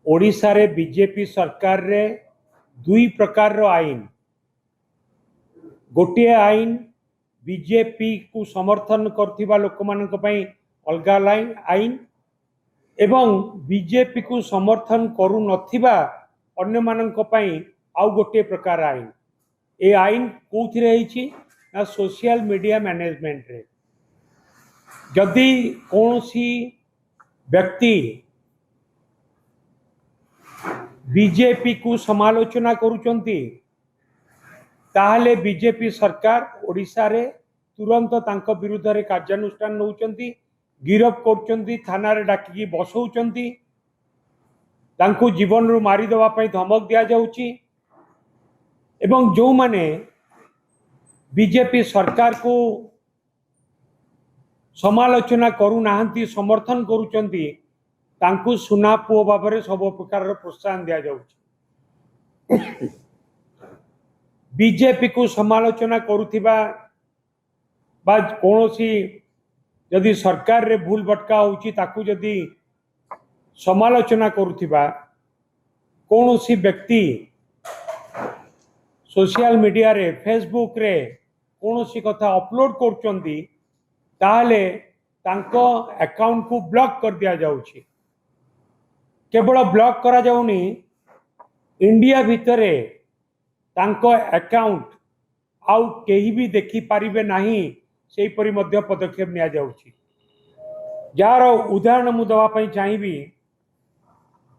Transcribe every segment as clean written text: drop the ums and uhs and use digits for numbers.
ओडिशा रे बीजेपी सरकार रे दुई प्रकार रो आईन गोटे आईन बीजेपी को समर्थन करथिबा लोक मानक पई अलगा आईन एवं बीजेपी को समर्थन करू नथिबा अन्य मानक पई आउ गोटे प्रकार आईन ए आईन कोथिरे हिची ना सोशल मीडिया मैनेजमेंट रे जदि कौनसी व्यक्ति बीजेपी को समालोचना करुचंती ताहले बीजेपी सरकार ओडिशा रे तुरंत तांको विरुद्ध रे कार्यानुष्ठान नउचंती गिरफ करुचंती थाना रे डाकी बसौचंती तांको जीवन रु मारी देवा पई धमक दिया जाउची एवं जो माने बीजेपी सरकार को समालोचना करू नाहंती समर्थन करुचंती तांको सुना पुओ बाबरे सब प्रकार प्रोत्साहन दिया जाउची बीजेपी को समालोचना करुथिबा बा कोनोसी यदि सरकार रे भूल भटका होउची ताकू यदि समालोचना करुथिबा कोनोसी व्यक्ति सोशल मीडिया रे फेसबुक रे कोनोसी कथा अपलोड करचंती ताहले तांको अकाउंट को ब्लॉक कर दिया जाउची केवल ब्लॉक करा जाउनी इंडिया भितरे तांको अकाउंट आउ केही भी देखि पारिबे नाही सेही परि मध्य पदक्षेप निया जाउची जार उदाहरण मु दवा पई चाहिबी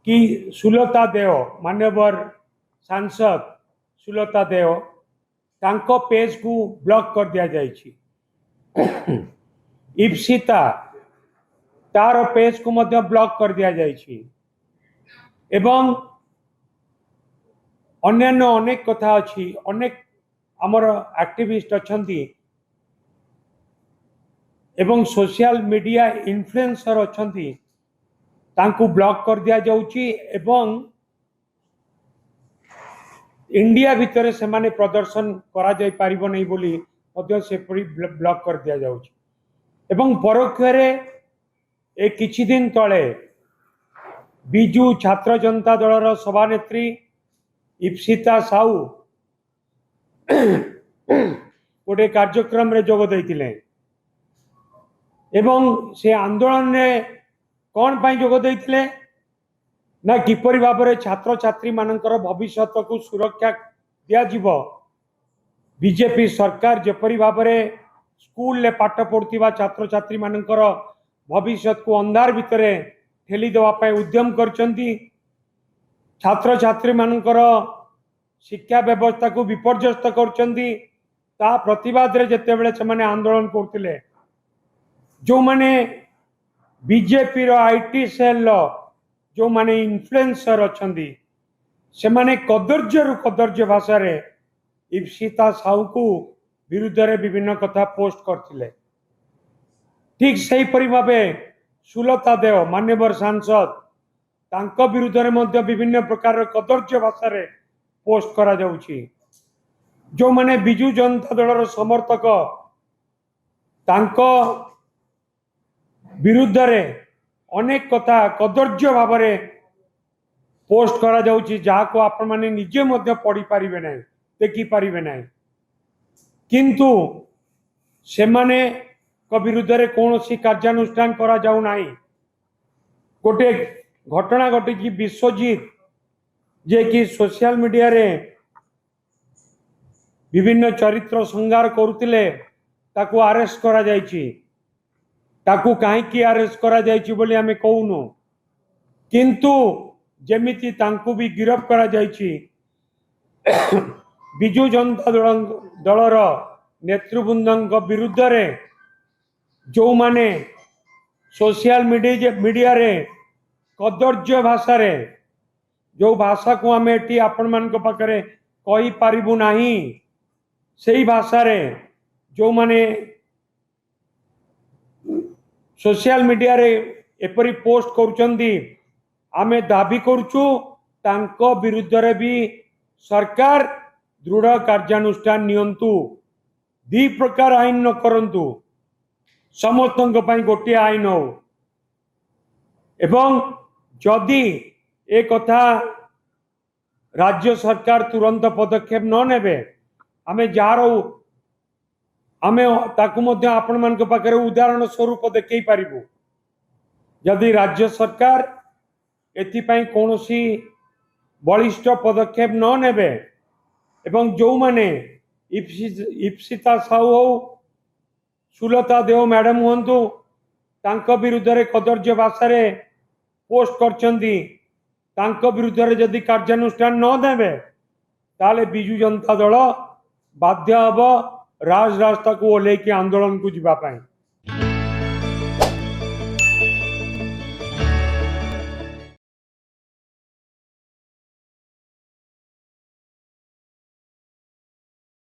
कि सुलता देव मान्यवर सांसद सुलता देव तांको पेज को ब्लॉक कर दिया जाइछि इप्सिता तार पेज को मध्य ब्लॉक कर दिया जाइछि एवं अन्यान्य अनेक कथा अच्छी अनेक आमर एक्टिविस्ट अच्छंती एवं सोशल मीडिया इन्फ्लुएंसर अच्छंती तांको ब्लॉक कर दिया जाउची एवं इंडिया भितर से माने प्रदर्शन करा जाय पारिबो नै बोली मध्य से परि ब्लॉक कर दिया जाउची एवं परोक्ष रे ए किछि दिन तळे बिजू छात्र जनता दलर सभानेत्री इप्सिता साहू गोटे कार्यक्रम रे जोग देइतिले एवं से आंदोलन रे कौन पाई जोग देइतिले ना किपरि भाबरे छात्र छात्री मानकर भविष्य को सुरक्षा दिया जीवो बीजेपी सरकार जेपरि भाबरे स्कूल ले पाठ पढ़ुवा छात्र छात्री मानकर भविष्य को अंधार भितरे ठेली देवा पाई उद्यम करचंती छात्र छात्री मानकर शिक्षा व्यवस्था को विपर्यस्त करचंती ता प्रतिवाद रे जते बेले से माने आंदोलन करथिले जो माने बीजेपी रो आईटी सेल जो माने इन्फ्लुएंसर अच्छंती से माने कदर्य भाषा रे इप्सिता साहू को विरुद्ध रे विभिन्न कथा पोस्ट करथिले ठीक सही परि भाबे सुलता देव मान्यवर सांसद तांको विरुद्ध रे मध्य विभिन्न प्रकार कदर्य भाषा रे पोस्ट करा जाउची जो माने बिजू जनता दलर समर्थक तांको विरुद्ध रे अनेक कथा कदर्य भाव रे पोस्ट करा जाउची जहा को आपण माने निजे मध्य पढ़ी पारिबे नै देखि पारिबे नै किंतु से माने को विरुद्ध रे कोनोसी कार्यानुष्ठान करा जाउ नाही गोटे घटना घटी कि विश्वजीत जे कि सोशल मीडिया रे विभिन्न चरित्र संगार करुतिले ताकू अरेस्ट करा जाइछि ताकू काहे की अरेस्ट करा जाइछि बोली हमें कहूनु किंतु जेमिति तांकू भी गिरफ करा जाइछि बिजू जनता दलर नेतृवृंद विरुद्ध रे जो माने सोशल मीडिया रे कदर्य भाषा रे जो भाषा को आम एटी आपण मान पाखे कही पारिबु नाही सेही भाषा रे जो माने सोशल मीडिया रे एपरी पोस्ट करुचंदी आमे दाबी करुचु तांको विरुद्ध रे भी सरकार दृढ़ कार्यानुष्ठान नियंतु दी प्रकार आईन न करंतु समस्त गोटे आईन हो एवं जदि ए कथा राज्य सरकार तुरंत पदक्षेप न नेबे आमे जार आमे ताकु मध्य आपण मान पाखे उदाहरण स्वरूप देखई पारिबु जदि राज्य सरकार एथिपाई कौनसी बलिष्ठ पदक्षेप न नेबे एवं जो माने इप्सिता साहू हो सुलता देव मैडम हूँ तांको विरुद्ध रे कदर्य भाषा रे पोस्ट करछंदी तांको विरुद्ध रे जदि कार्यानुष्ठान न देबे ताले बिजु जनता दल बाध्य हब राजरास्ता को ओल्हेकी आंदोलन को जीवा पाई।